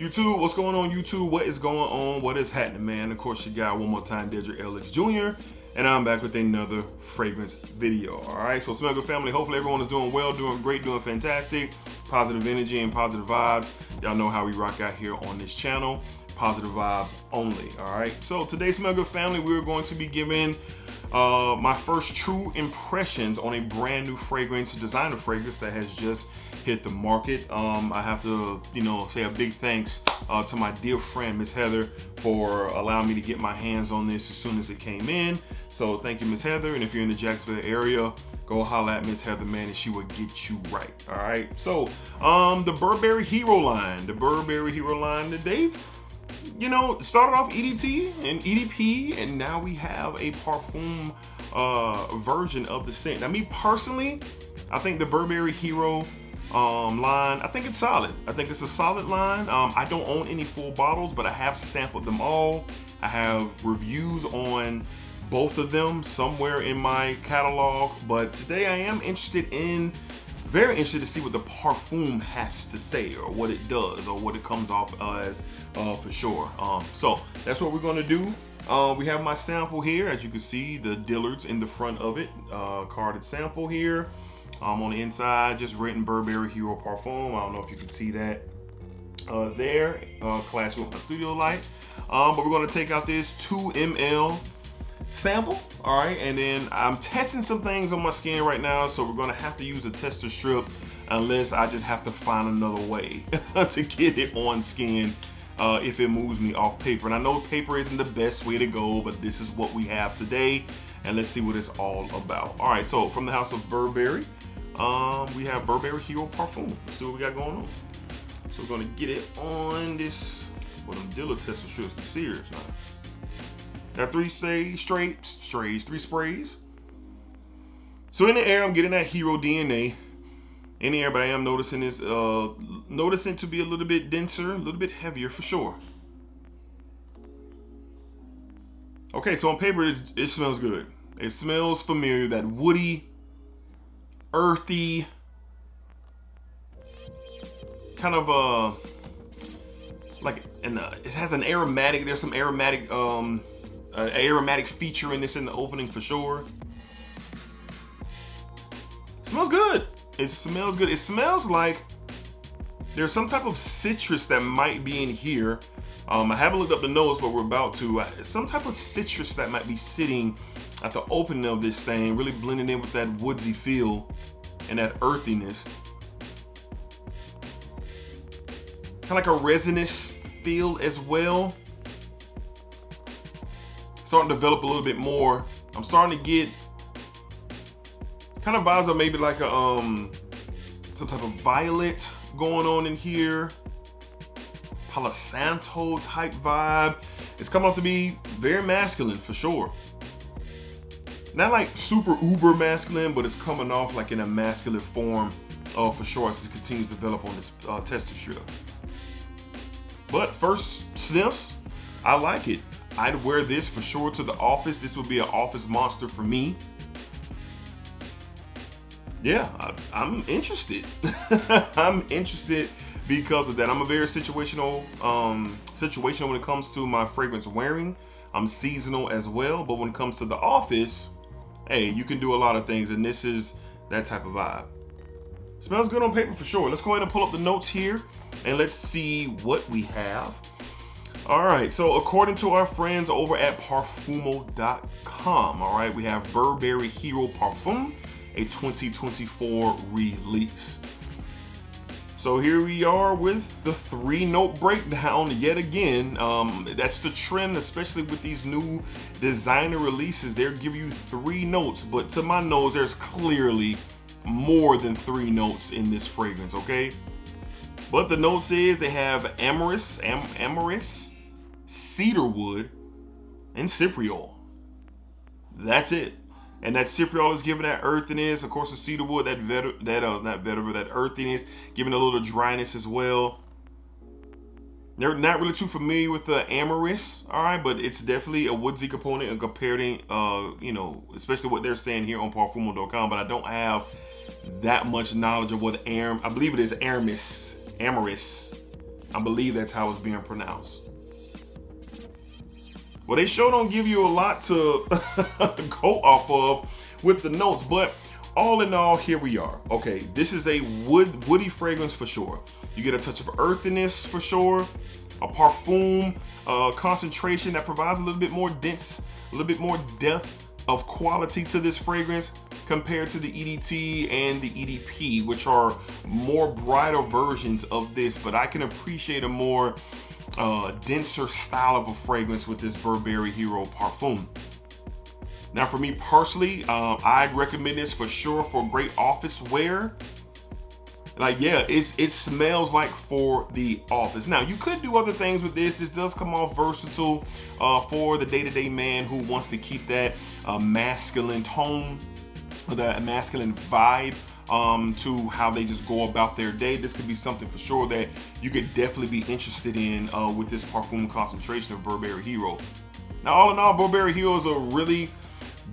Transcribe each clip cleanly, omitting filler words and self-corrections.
YouTube, what's going on YouTube? What is going on? What is happening, man? Of course, you got one more time, DEDRICKHJR, and I'm back with another fragrance video. All right, so Smell Good family, hopefully everyone is doing well, doing great, doing fantastic. Positive energy and positive vibes. Y'all know how we rock out here on this channel. Positive vibes only. All right, so today, Smell Good family, we're going to be giving my first true impressions on a brand new fragrance, designer fragrance that has just hit the market. I have to, say a big thanks to my dear friend, Miss Heather, for allowing me to get my hands on this as soon as it came in. So thank you, Miss Heather. And if you're in the Jacksonville area, go holla at Miss Heather, man, and she will get you right. All right. So the Burberry Hero line, Dave, started off EDT and EDP, and now we have a Parfum version of the scent. Now, me personally, I think the Burberry Hero line, I think it's solid. I think it's a solid line. I don't own any full bottles, but I have sampled them all. I have reviews on both of them somewhere in my catalog, but today I am very interested to see what the Parfum has to say, or what it does, or what it comes off as for sure. So that's what we're gonna do. We have my sample here. As you can see, the Dillard's in the front of it, carded sample here. On the inside, just written Burberry Hero Parfum. I don't know if you can see that there, clashing with my studio light. But we're gonna take out this 2 ml sample, all right, and then I'm testing some things on my skin right now, so we're gonna have to use a tester strip unless I just have to find another way to get it on skin if it moves me off paper. And I know paper isn't the best way to go, but this is what we have today, and let's see what it's all about. All right, so from the house of Burberry, we have Burberry Hero Parfum. Let's see what we got going on. So we're gonna get it on this, well, them Dillard tester strips, be serious now. Got 3 sprays. So in the air, I'm getting that Hero DNA in the air, but I am noticing this, noticing to be a little bit denser, a little bit heavier for sure. Okay, so on paper, it smells good. It smells familiar, that woody, earthy, kind of it has an aromatic, there's some aromatic, aromatic feature in this in the opening for sure. It smells good. It smells good. It smells like there's some type of citrus that might be in here. I haven't looked up the nose, but we're about to. Some type of citrus that might be sitting at the opening of this thing, really blending in with that woodsy feel and that earthiness. Kind of like a resinous feel as well. Starting to develop a little bit more. I'm starting to get kind of vibes of maybe like a some type of violet going on in here, Palo Santo type vibe. It's coming off to be very masculine for sure. Not like super uber masculine, but it's coming off like in a masculine form for sure as it continues to develop on this tester strip. But first sniffs, I like it. I'd wear this for sure to the office. This would be an office monster for me. Yeah, I'm interested. I'm interested because of that. I'm a very situational when it comes to my fragrance wearing. I'm seasonal as well, but when it comes to the office, hey, you can do a lot of things, and this is that type of vibe. Smells good on paper for sure. Let's go ahead and pull up the notes here, and let's see what we have. All right, so according to our friends over at Parfumo.com, all right, we have Burberry Hero Parfum, a 2024 release. So here we are with the 3-note breakdown yet again. That's the trend, especially with these new designer releases. They'll give you 3 notes, but to my nose, there's clearly more than 3 notes in this fragrance, okay? But the note says they have amorous, cedarwood, and cypriol. That's it. And that cypriol is giving that earthiness. Of course, the cedarwood, that earthiness, giving a little dryness as well. They're not really too familiar with the amorous, all right, but it's definitely a woodsy component and comparing, especially what they're saying here on Parfumo.com. But I don't have that much knowledge of what I believe it is amorous. I believe that's how it's being pronounced. Well, they sure don't give you a lot to go off of with the notes, but all in all, here we are. Okay, this is a woody fragrance for sure. You get a touch of earthiness for sure, a parfum concentration that provides a little bit more dense, a little bit more depth of quality to this fragrance compared to the EDT and the EDP, which are more brighter versions of this, but I can appreciate a more denser style of a fragrance with this Burberry Hero Parfum. Now for me personally, I'd recommend this for sure for great office wear. Like, yeah, it smells like for the office. Now you could do other things with this. This does come off versatile for the day-to-day man who wants to keep that masculine tone, that masculine vibe to how they just go about their day. This could be something for sure that you could definitely be interested in with this parfum concentration of Burberry Hero. Now, all in all, Burberry Hero is a really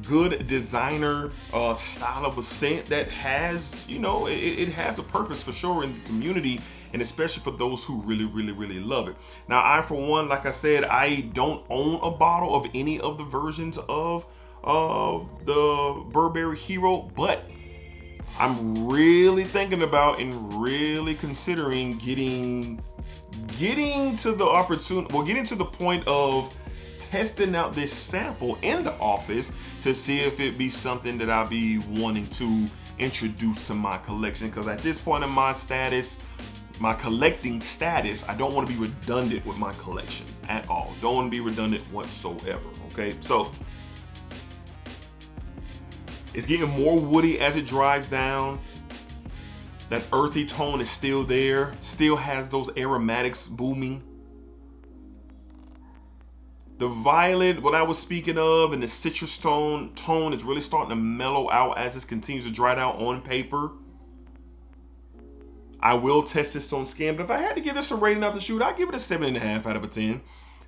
good designer style of a scent that has, you know, it has a purpose for sure in the community, and especially for those who really love it. Now, I for one, like I said, I don't own a bottle of any of the versions of the Burberry Hero, but I'm really thinking about and really considering getting to the opportunity, well, getting to the point of testing out this sample in the office to see if it be something that I'll be wanting to introduce to my collection. Because at this point in my status, my collecting status, I don't want to be redundant with my collection at all. Don't want to be redundant whatsoever. Okay, so it's getting more woody as it dries down. That earthy tone is still there, still has those aromatics booming. The violet, what I was speaking of, and the citrus tone is really starting to mellow out as this continues to dry out on paper. I will test this on skin, but if I had to give this a rating out the chute, I'd give it a 7.5 out of a 10.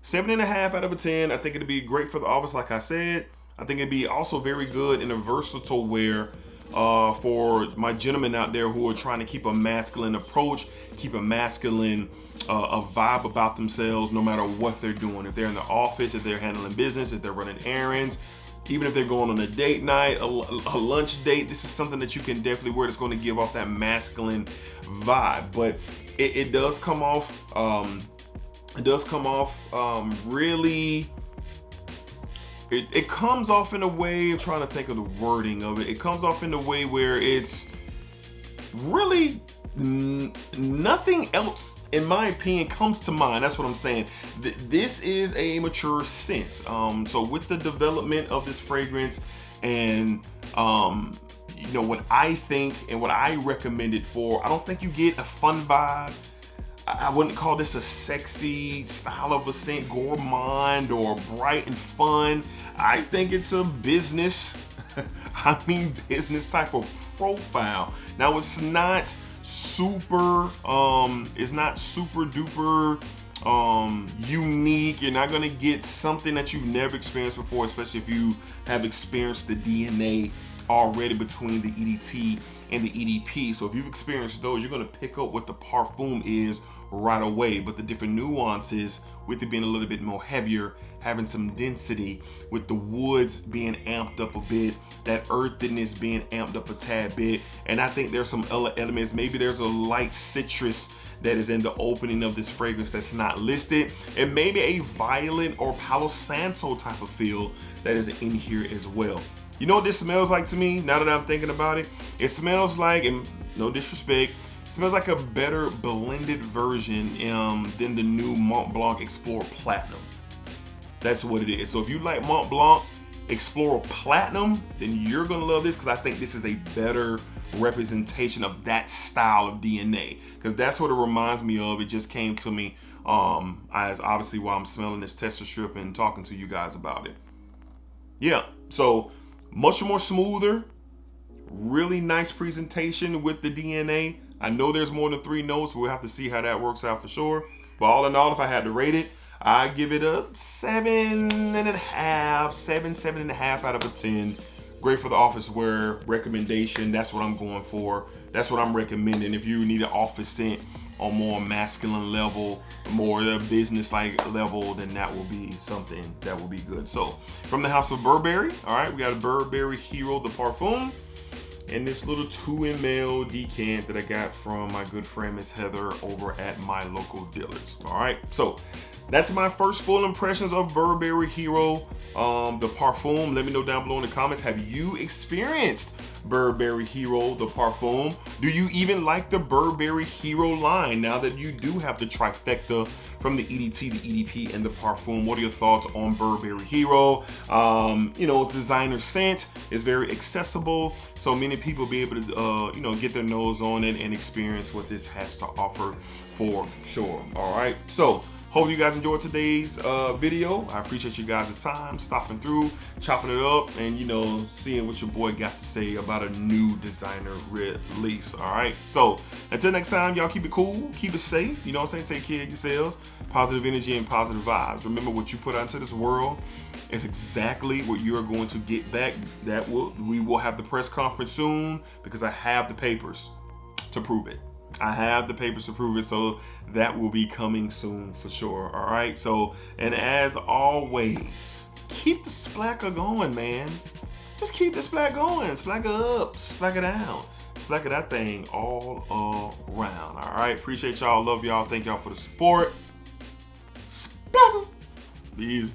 7.5 out of a 10. I think it'd be great for the office, like I said. I think it'd be also very good in a versatile wear for my gentlemen out there who are trying to keep a masculine approach, keep a masculine a vibe about themselves no matter what they're doing. If they're in the office, if they're handling business, if they're running errands, even if they're going on a date night, a lunch date, this is something that you can definitely wear that's going to give off that masculine vibe. But it does come off, really, it comes off in a way, I'm trying to think of the wording of it. It comes off in a way where it's really nothing else, in my opinion, comes to mind. That's what I'm saying. This is a mature scent. So with the development of this fragrance and, you know, what I think and what I recommend it for, I don't think you get a fun vibe. I wouldn't call this a sexy style of a scent, gourmand or bright and fun. I think it's a business, business type of profile. Now it's not super duper unique. You're not gonna get something that you've never experienced before, especially if you have experienced the DNA already between the EDT and the EDP. So if you've experienced those, you're gonna pick up what the parfum is right away. But the different nuances with it being a little bit more heavier, having some density, with the woods being amped up a bit, that earthiness being amped up a tad bit. And I think there's some other elements. Maybe there's a light citrus that is in the opening of this fragrance that's not listed, and maybe a violet or Palo Santo type of feel that is in here as well. You know what this smells like to me, now that I'm thinking about it? It smells like, and no disrespect, it smells like a better blended version than the new Mont Blanc Explorer Platinum. That's what it is. So if you like Mont Blanc Explorer Platinum, then you're gonna love this, because I think this is a better representation of that style of DNA, because that's what it reminds me of. It just came to me as obviously while I'm smelling this tester strip and talking to you guys about it. Yeah, so much more smoother, really nice presentation with the DNA. I know there's more than 3 notes, but we'll have to see how that works out for sure. But all in all, if I had to rate it, I give it a 7.5 out of a 10. Great for the office wear recommendation. That's what I'm going for. That's what I'm recommending. If you need an office scent on more masculine level, more business like level, then that will be something that will be good. So from the house of Burberry, all right, we got a Burberry Hero, the Parfum, and this little 2 ml decant that I got from my good friend Miss Heather over at my local dealers. All right, so that's my first full impressions of Burberry Hero, the Parfum. Let me know down below in the comments, have you experienced Burberry Hero, the Parfum? Do you even like the Burberry Hero line now that you do have the trifecta from the EDT, the EDP, and the Parfum? What are your thoughts on Burberry Hero? You know, it's designer scent, it's very accessible, so many people be able to you know, get their nose on it and experience what this has to offer for sure. All right, so hope you guys enjoyed today's video. I appreciate you guys' time, stopping through, chopping it up, and you know, seeing what your boy got to say about a new designer release. All right, so until next time, y'all keep it cool, keep it safe. You know what I'm saying? Take care of yourselves. Positive energy and positive vibes. Remember, what you put out into this world is exactly what you are going to get back. We will have the press conference soon because I have the papers to prove it. I have the papers to prove it, so that will be coming soon for sure. All right, so, and as always, keep the splacker going, man. Just keep the splack going. Splacker up, splacker down, splacker that thing all around. All right, appreciate y'all, love y'all, thank y'all for the support. Splacker. Be easy.